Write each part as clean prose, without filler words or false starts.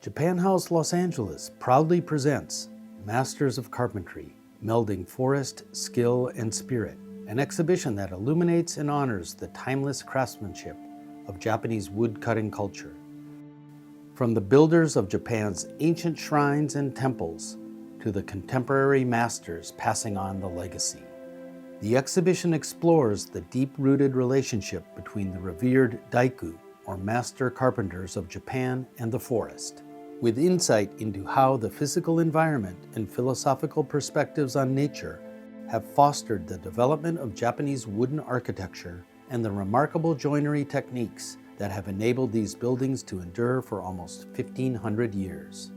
Japan House Los Angeles proudly presents Masters of Carpentry, Melding Forest, Skill, and Spirit, an exhibition that illuminates and honors the timeless craftsmanship of Japanese woodcutting culture. From the builders of Japan's ancient shrines and temples to the contemporary masters passing on the legacy. The exhibition explores the deep-rooted relationship between the revered Daiku, or master carpenters of Japan, and the forest, with insight into how the physical environment and philosophical perspectives on nature have fostered the development of Japanese wooden architecture and the remarkable joinery techniques that have enabled these buildings to endure for almost 1,500 years.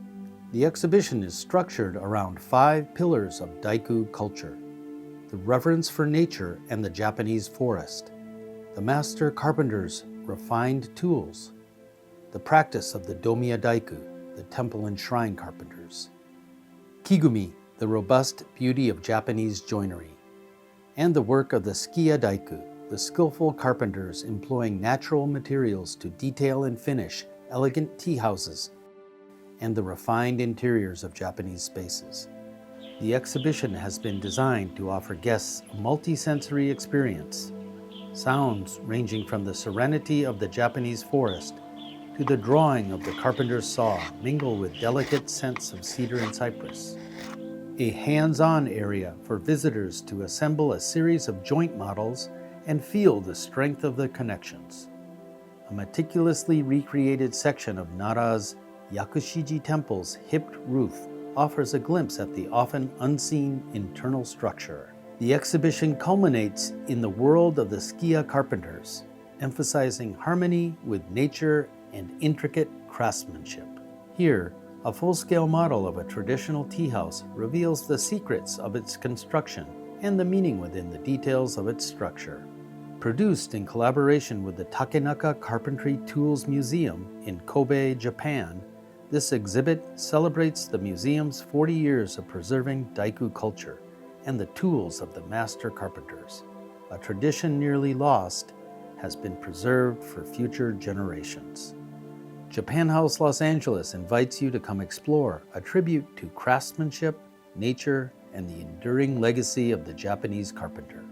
The exhibition is structured around 5 pillars of Daiku culture: the reverence for nature and the Japanese forest, the master carpenters' refined tools, the practice of the dōmiya Daiku, the temple and shrine carpenters, kigumi, the robust beauty of Japanese joinery, and the work of the sukiya Daiku, the skillful carpenters employing natural materials to detail and finish elegant tea houses, and the refined interiors of Japanese spaces. The exhibition has been designed to offer guests a multi-sensory experience. Sounds ranging from the serenity of the Japanese forest to the drawing of the carpenter's saw mingle with delicate scents of cedar and cypress. A hands-on area for visitors to assemble a series of joint models and feel the strength of the connections. A meticulously recreated section of Nara's Yakushiji Temple's hipped roof offers a glimpse at the often unseen internal structure. The exhibition culminates in the world of the sukiya carpenters, emphasizing harmony with nature and intricate craftsmanship. Here, a full-scale model of a traditional tea house reveals the secrets of its construction and the meaning within the details of its structure. Produced in collaboration with the Takenaka Carpentry Tools Museum in Kobe, Japan, this exhibit celebrates the museum's 40 years of preserving Daiku culture and the tools of the master carpenters. A tradition nearly lost has been preserved for future generations. Japan House Los Angeles invites you to come explore a tribute to craftsmanship, nature, and the enduring legacy of the Japanese carpenter.